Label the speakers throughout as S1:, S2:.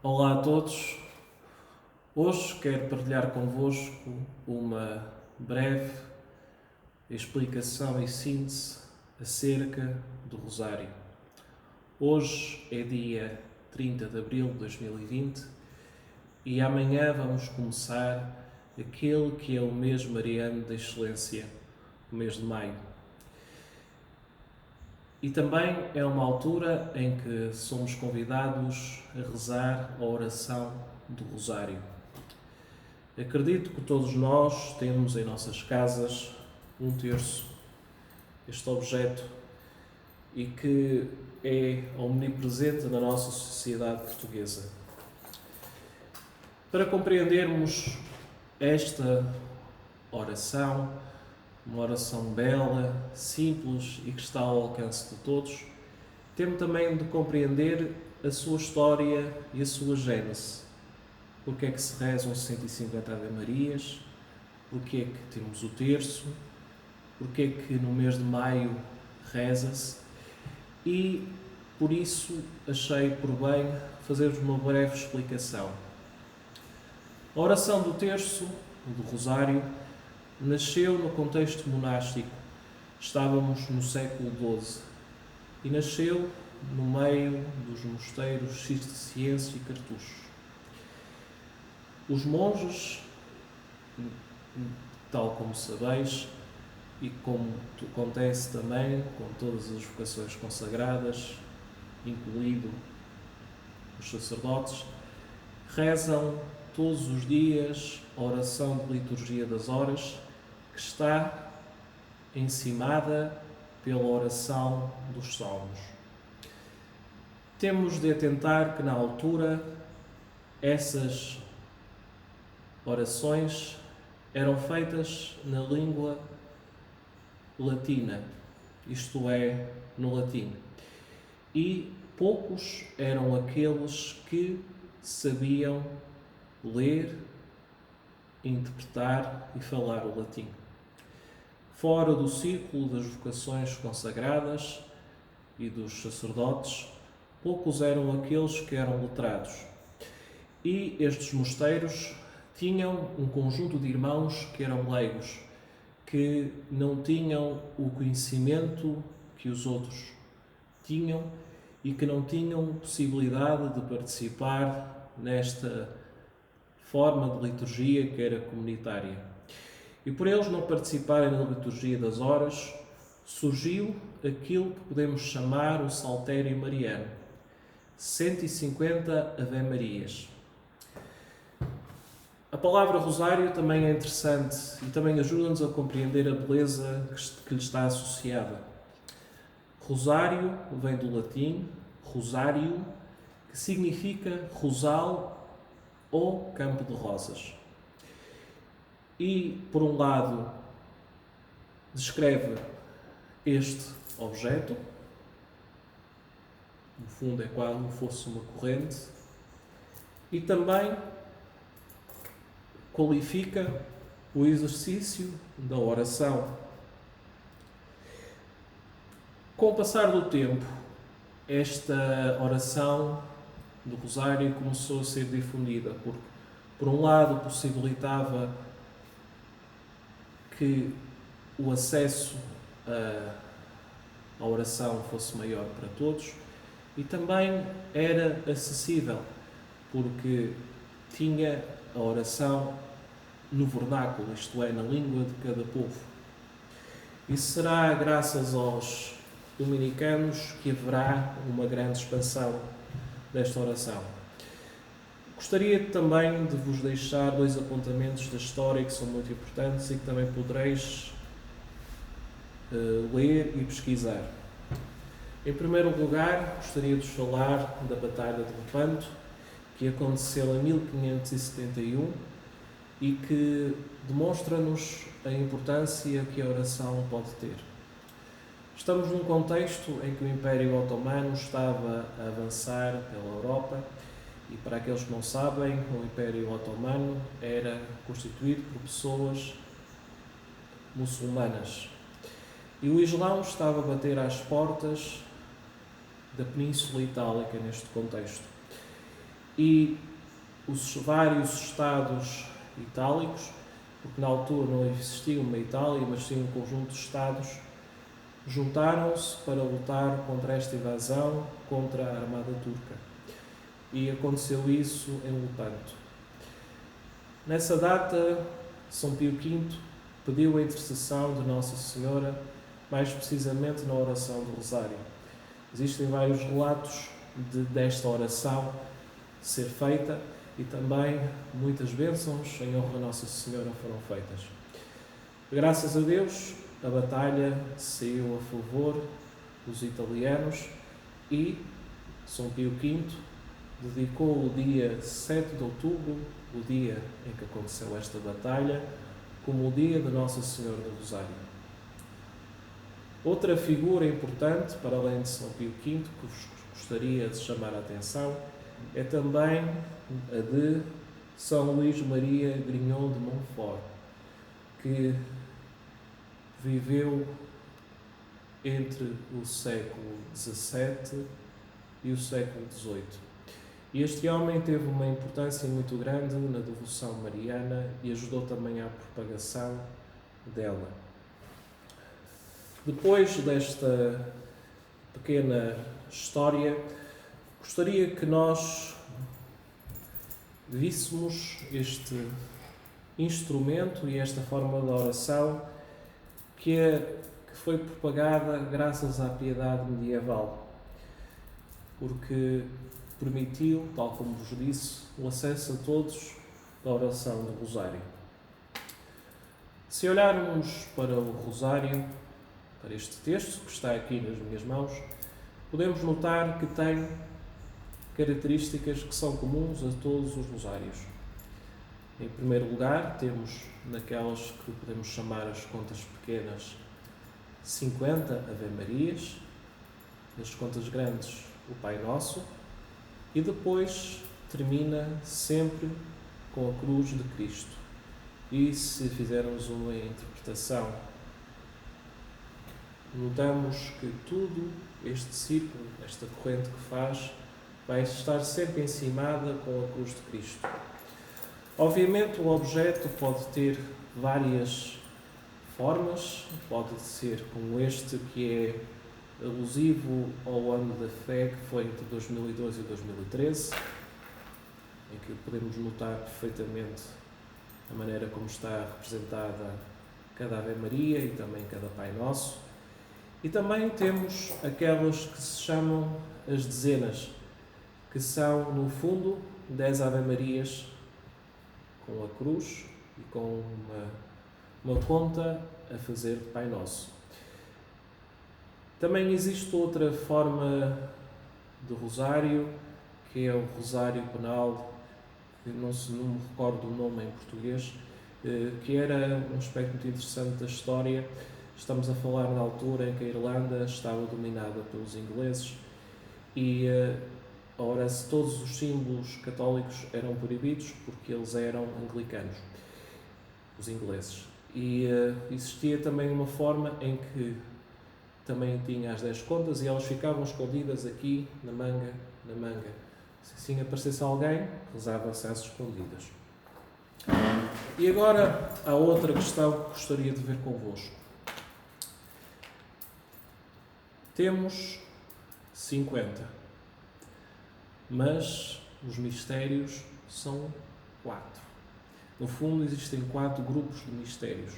S1: Olá a todos. Hoje quero partilhar convosco uma breve explicação e síntese acerca do Rosário. Hoje é dia 30 de abril de 2020 e amanhã vamos começar aquele que é o mês mariano da excelência, o mês de maio. E também é uma altura em que somos convidados a rezar a oração do Rosário. Acredito que todos nós temos em nossas casas um terço, este objeto, e que é omnipresente na nossa sociedade portuguesa. Para compreendermos esta oração, uma oração bela, simples e que está ao alcance de todos, temos também de compreender a sua história e a sua gênese. Porque é que se rezam 150 Ave-Marias? Porque é que temos o terço? Porque é que no mês de maio reza-se? E por isso achei por bem fazer-vos uma breve explicação. A oração do terço, do Rosário, nasceu no contexto monástico. Estávamos no século XII e nasceu no meio dos mosteiros cistercienses e cartuchos. Os monges, tal como sabeis, e como acontece também com todas as vocações consagradas, incluído os sacerdotes, rezam todos os dias a oração de liturgia das horas, que está encimada pela oração dos salmos. Temos de atentar que na altura essas orações eram feitas na língua latina, isto é, no latim. E poucos eram aqueles que sabiam ler, interpretar e falar o latim. Fora do círculo das vocações consagradas e dos sacerdotes, poucos eram aqueles que eram letrados. E estes mosteiros tinham um conjunto de irmãos que eram leigos, que não tinham o conhecimento que os outros tinham e que não tinham possibilidade de participar nesta forma de liturgia que era comunitária. E por eles não participarem na liturgia das horas, surgiu aquilo que podemos chamar o Saltério Mariano. 150 Ave-Marias. A palavra Rosário também é interessante e também ajuda-nos a compreender a beleza que lhe está associada. Rosário vem do latim rosário, que significa rosal ou campo de rosas. E, por um lado, descreve este objeto, no fundo é como se fosse uma corrente, e também qualifica o exercício da oração. Com o passar do tempo, esta oração do Rosário começou a ser difundida, porque, por um lado, possibilitava que o acesso à oração fosse maior para todos e também era acessível, porque tinha a oração no vernáculo, isto é, na língua de cada povo. E será graças aos dominicanos que haverá uma grande expansão desta oração. Gostaria também de vos deixar dois apontamentos da história que são muito importantes e que também podereis ler e pesquisar. Em primeiro lugar, gostaria de vos falar da Batalha de Lepanto, que aconteceu em 1571 e que demonstra-nos a importância que a oração pode ter. Estamos num contexto em que o Império Otomano estava a avançar pela Europa e, para aqueles que não sabem, o Império Otomano era constituído por pessoas muçulmanas. E o Islão estava a bater às portas da Península Itálica neste contexto. e os vários Estados itálicos, porque na altura não existia uma Itália, mas sim um conjunto de Estados, juntaram-se para lutar contra esta invasão, contra a armada turca. E aconteceu isso em Lepanto. Nessa data, São Pio V pediu a intercessão de Nossa Senhora, mais precisamente na oração do Rosário. Existem vários relatos desta oração ser feita e também muitas bênçãos em honra a Nossa Senhora foram feitas. Graças a Deus, a batalha saiu a favor dos italianos e São Pio V dedicou o dia 7 de outubro, o dia em que aconteceu esta batalha, como o dia de Nossa Senhora do Rosário. Outra figura importante, para além de São Pio V, que vos gostaria de chamar a atenção, é também a de São Luís Maria Grignon de Montfort, que viveu entre o século XVII e o século XVIII. E este homem teve uma importância muito grande na devoção mariana e ajudou também à propagação dela. Depois desta pequena história, gostaria que nós víssemos este instrumento e esta forma de oração que foi propagada graças à piedade medieval, porque permitiu, tal como vos disse, o acesso a todos da oração do Rosário. Se olharmos para o Rosário, para este texto que está aqui nas minhas mãos, podemos notar que tem características que são comuns a todos os rosários. Em primeiro lugar, temos naquelas que podemos chamar as contas pequenas 50 Ave-Marias, nas contas grandes o Pai Nosso, e depois termina sempre com a cruz de Cristo. E se fizermos uma interpretação, notamos que tudo este círculo, esta corrente que faz, vai estar sempre encimada com a cruz de Cristo. Obviamente o objeto pode ter várias formas, pode ser como este que é alusivo ao ano da fé, que foi entre 2012 e 2013, em que podemos notar perfeitamente a maneira como está representada cada Ave Maria e também cada Pai Nosso. E também temos aquelas que se chamam as dezenas, que são, no fundo, 10 Ave Marias com a cruz e com uma conta a fazer de Pai Nosso. Também existe outra forma de rosário, que é o rosário penal, que não me recordo o nome em português, que era um aspecto muito interessante da história. Estamos a falar na altura em que a Irlanda estava dominada pelos ingleses e ora, todos os símbolos católicos eram proibidos porque eles eram anglicanos, os ingleses. E existia também uma forma em que também tinha as 10 contas e elas ficavam escondidas aqui na manga. Se assim aparecesse alguém, rezava-se às escondidas. E agora há outra questão que gostaria de ver convosco. Temos 50, mas os mistérios são 4. No fundo, existem 4 grupos de mistérios.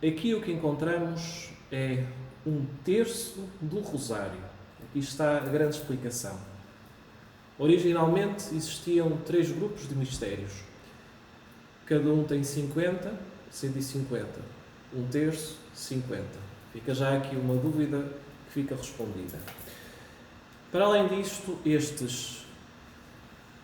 S1: Aqui o que encontramos é um terço do rosário. Aqui está a grande explicação. Originalmente existiam 3 grupos de mistérios. Cada um tem 50, 150. Um terço, 50. Fica já aqui uma dúvida que fica respondida. Para além disto, estes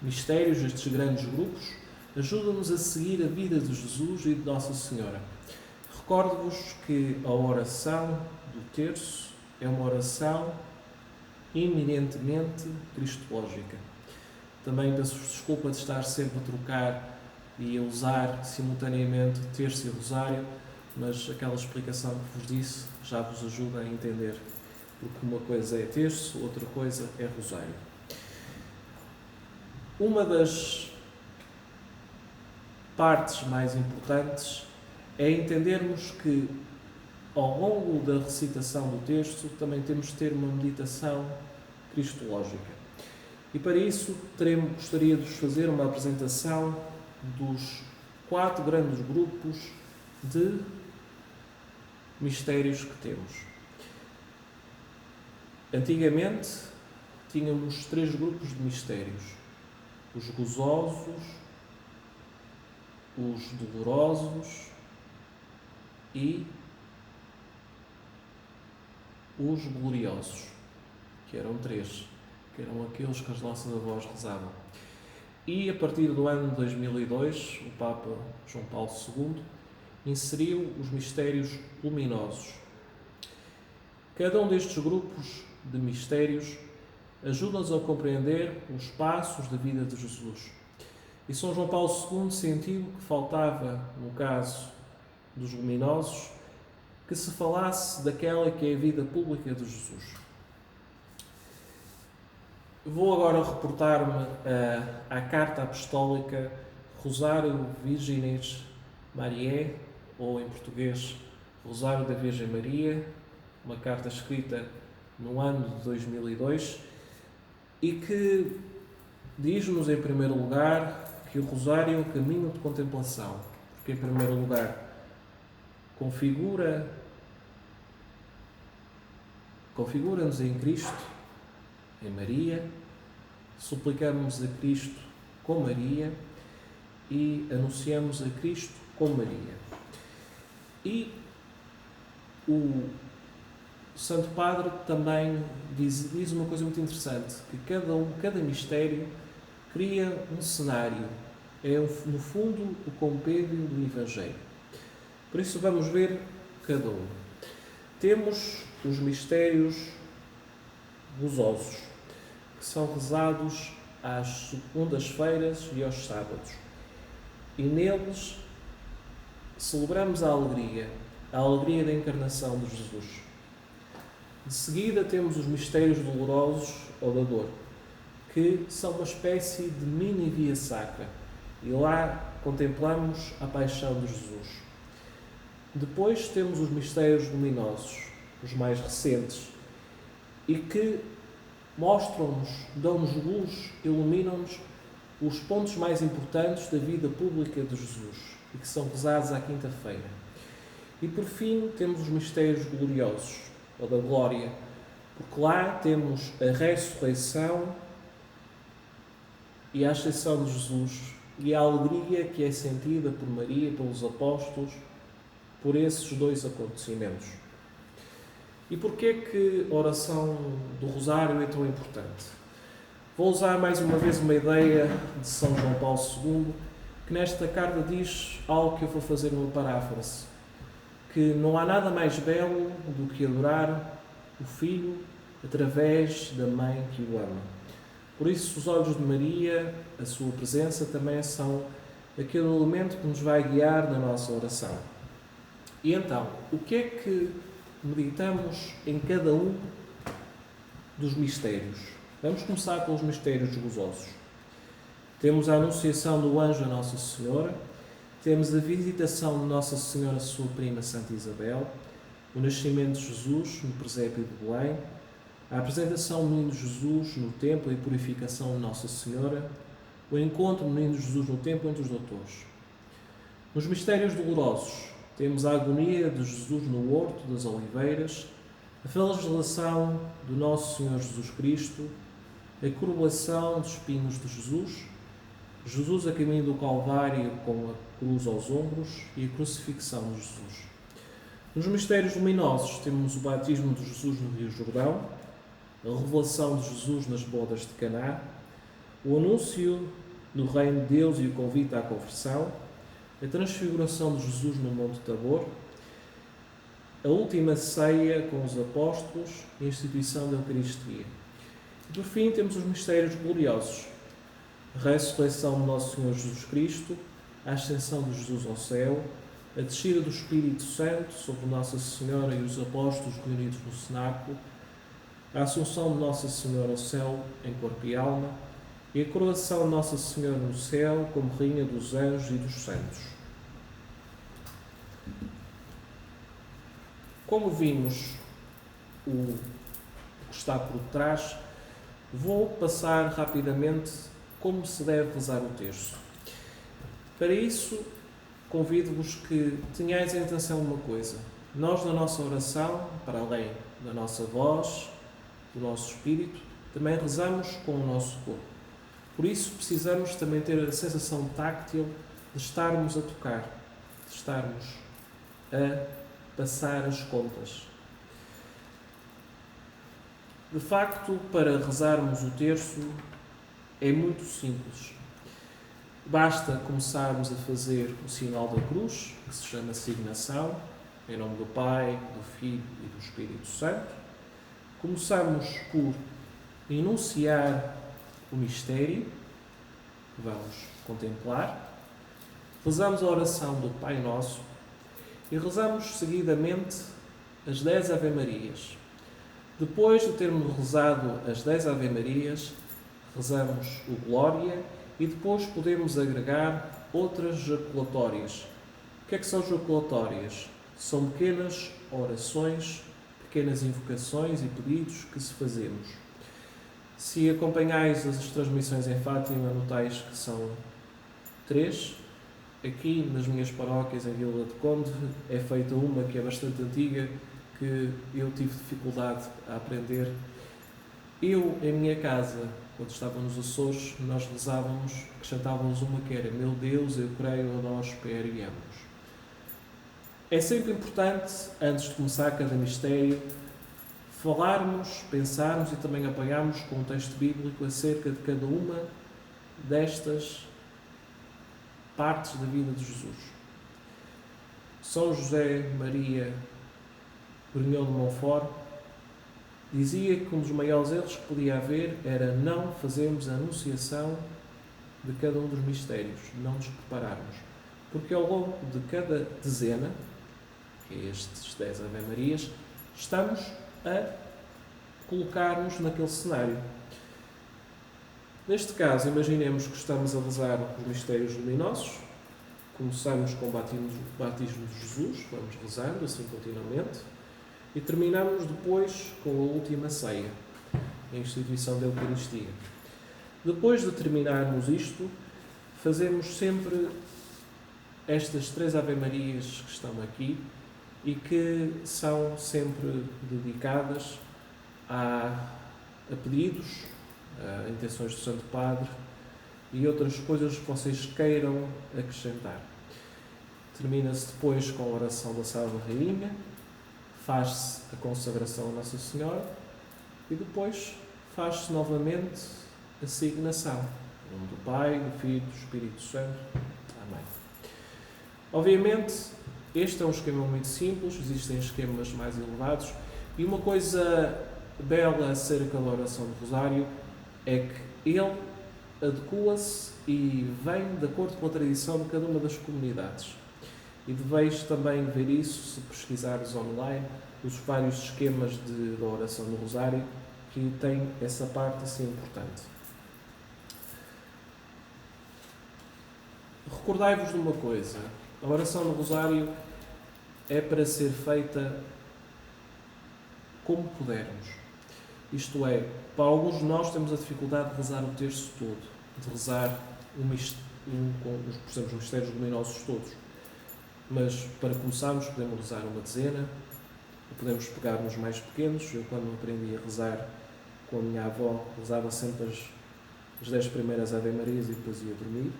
S1: mistérios, estes grandes grupos, ajudam-nos a seguir a vida de Jesus e de Nossa Senhora. Recordo-vos que a oração do terço é uma oração eminentemente cristológica. Também peço-vos desculpa de estar sempre a trocar e a usar simultaneamente terço e rosário, mas aquela explicação que vos disse já vos ajuda a entender, porque uma coisa é terço, outra coisa é rosário. Uma das partes mais importantes é entendermos que, ao longo da recitação do texto, também temos de ter uma meditação cristológica. E para isso gostaria de vos fazer uma apresentação dos 4 grandes grupos de mistérios que temos. Antigamente tínhamos 3 grupos de mistérios: os gozosos, os dolorosos e os gloriosos, que eram 3, que eram aqueles que as nossas avós rezavam. E a partir do ano de 2002, o Papa João Paulo II inseriu os mistérios luminosos. Cada um destes grupos de mistérios ajuda-nos a compreender os passos da vida de Jesus. E São João Paulo II sentiu que faltava, no caso dos luminosos, que se falasse daquela que é a vida pública de Jesus. Vou agora reportar-me à Carta Apostólica Rosário Virginis Mariae, ou em português, Rosário da Virgem Maria, uma carta escrita no ano de 2002, e que diz-nos, em primeiro lugar, que o Rosário é um caminho de contemplação, porque, em primeiro lugar, configura-nos em Cristo, em Maria, suplicamos a Cristo com Maria e anunciamos a Cristo com Maria. E o Santo Padre também diz uma coisa muito interessante, que cada mistério cria um cenário, é no fundo o compêndio do Evangelho. Por isso vamos ver cada um. Temos os mistérios gozosos, que são rezados às segundas-feiras e aos sábados. E neles celebramos a alegria da encarnação de Jesus. De seguida temos os mistérios dolorosos ou da dor, que são uma espécie de mini via sacra. E lá contemplamos a paixão de Jesus. Depois temos os mistérios luminosos, os mais recentes, e que mostram-nos, dão-nos luz, iluminam-nos os pontos mais importantes da vida pública de Jesus e que são rezados à quinta-feira. E por fim temos os mistérios gloriosos, ou da glória, porque lá temos a ressurreição e a ascensão de Jesus e a alegria que é sentida por Maria, pelos apóstolos, por esses 2 acontecimentos. E porquê que a oração do Rosário é tão importante? Vou usar mais uma vez uma ideia de São João Paulo II, que nesta carta diz algo que eu vou fazer numa paráfrase, que não há nada mais belo do que adorar o Filho através da Mãe que o ama. Por isso, os olhos de Maria, a sua presença, também são aquele elemento que nos vai guiar na nossa oração. E então, o que é que meditamos em cada um dos mistérios? Vamos começar pelos mistérios gozosos. Temos a anunciação do anjo a Nossa Senhora, temos a visitação de Nossa Senhora, sua prima Santa Isabel, o nascimento de Jesus no presépio de Belém, a apresentação do menino Jesus no templo e a purificação de Nossa Senhora, o encontro do menino Jesus no templo entre os doutores. Nos mistérios dolorosos, temos a agonia de Jesus no Horto das Oliveiras, a flagelação do Nosso Senhor Jesus Cristo, a coroação dos espinhos de Jesus, Jesus a caminho do Calvário com a cruz aos ombros e a crucifixão de Jesus. Nos mistérios luminosos temos o batismo de Jesus no Rio Jordão, a revelação de Jesus nas bodas de Caná, o anúncio do reino de Deus e o convite à conversão, a transfiguração de Jesus no Monte Tabor, a última ceia com os apóstolos e a instituição da Eucaristia. E por fim temos os mistérios gloriosos, a ressurreição de Nosso Senhor Jesus Cristo, a ascensão de Jesus ao céu, a descida do Espírito Santo sobre Nossa Senhora e os apóstolos reunidos no cenáculo, a assunção de Nossa Senhora ao céu em corpo e alma e a coroação de Nossa Senhora no céu como Rainha dos anjos e dos santos. Como vimos o que está por trás, vou passar rapidamente como se deve rezar o terço. Para isso, convido-vos que tenhais a intenção de uma coisa. Nós, na nossa oração, para além da nossa voz, do nosso espírito, também rezamos com o nosso corpo. Por isso, precisamos também ter a sensação táctil de estarmos a tocar, de estarmos a passar as contas. De facto, para rezarmos o terço, é muito simples. Basta começarmos a fazer o sinal da cruz, que se chama signação, em nome do Pai, do Filho e do Espírito Santo. Começamos por enunciar o mistério que vamos contemplar. Rezamos a oração do Pai Nosso e rezamos seguidamente as 10 Ave-Marias. Depois de termos rezado as 10 Ave-Marias, rezamos o Glória e depois podemos agregar outras jaculatórias. O que é que são jaculatórias? São pequenas orações, pequenas invocações e pedidos que se fazemos. Se acompanhais as transmissões em Fátima, notais que são 3. Aqui, nas minhas paróquias, em Vila de Conde, é feita uma que é bastante antiga, que eu tive dificuldade a aprender. Eu, em minha casa, quando estava nos Açores, nós rezávamos, acrescentávamos uma que era: Meu Deus, eu creio, adoro, espero e amo-vos. É sempre importante, antes de começar cada mistério, falarmos, pensarmos e também apoiarmos com um texto bíblico acerca de cada uma destas partes da vida de Jesus. São José Maria Grignion de Montfort dizia que um dos maiores erros que podia haver era não fazermos a anunciação de cada um dos mistérios, não nos prepararmos. Porque ao longo de cada dezena, que é estes 10 Ave-Marias, estamos a colocar-nos naquele cenário. Neste caso, imaginemos que estamos a rezar os mistérios luminosos. Começamos com o batismo de Jesus, vamos rezando assim continuamente, e terminamos depois com a última ceia, a instituição da Eucaristia. Depois de terminarmos isto, fazemos sempre estas 3 Ave-Marias que estão aqui e que são sempre dedicadas a pedidos, a intenções do Santo Padre e outras coisas que vocês queiram acrescentar. Termina-se depois com a oração da Salve Rainha, faz-se a consagração a Nossa Senhora e depois faz-se novamente a signação. Em nome do Pai, do Filho e do Espírito Santo. Amém. Obviamente, este é um esquema muito simples, existem esquemas mais elevados, e uma coisa bela acerca da oração do Rosário é que ele adequa-se e vem de acordo com a tradição de cada uma das comunidades. E deveis também ver isso se pesquisares online, os vários esquemas da oração do Rosário, que tem essa parte assim importante. Recordai-vos de uma coisa: a oração do Rosário é para ser feita como pudermos. Isto é, para alguns de nós temos a dificuldade de rezar o terço todo, de rezar por exemplo, os mistérios luminosos todos. Mas para começarmos podemos rezar uma dezena, podemos pegar nos mais pequenos. Eu, quando aprendi a rezar com a minha avó, rezava sempre as 10 primeiras Ave-Marias e depois ia dormir.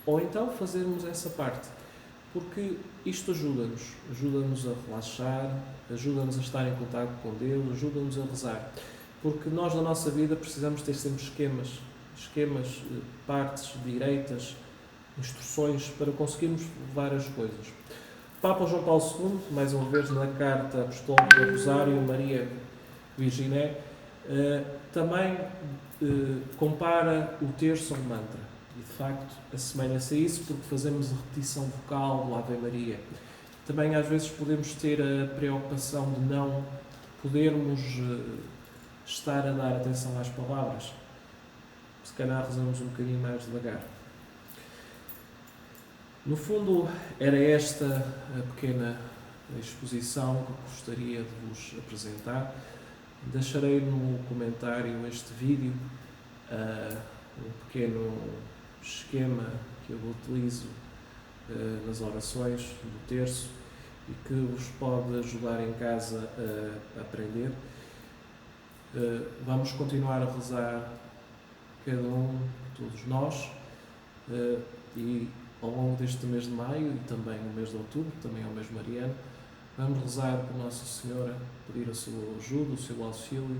S1: Ou então fazermos essa parte, porque isto ajuda-nos a relaxar, ajuda-nos a estar em contato com Deus, ajuda-nos a rezar. Porque nós, na nossa vida, precisamos ter sempre esquemas, partes direitas, instruções para conseguirmos levar as coisas. O Papa João Paulo II, mais uma vez na Carta Apostólica Rosário Maria Virginé, também compara o terço a um mantra. E, de facto, assemelha-se a isso porque fazemos a repetição vocal do Ave Maria. Também, às vezes, podemos ter a preocupação de não podermos estar a dar atenção às palavras. se calhar rezamos um bocadinho mais devagar. No fundo, era esta a pequena exposição que gostaria de vos apresentar. Deixarei no comentário este vídeo, um pequeno esquema que eu utilizo nas orações do terço e que vos pode ajudar em casa a aprender. Vamos continuar a rezar, cada um, todos nós, e ao longo deste mês de maio e também no mês de outubro, também é o mês mariano, vamos rezar por Nossa Senhora, pedir a sua ajuda, o seu auxílio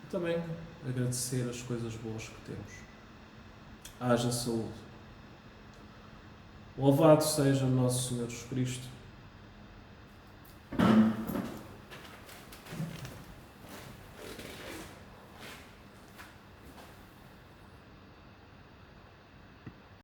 S1: e também agradecer as coisas boas que temos. Haja saúde. Louvado seja Nosso Senhor Jesus Cristo.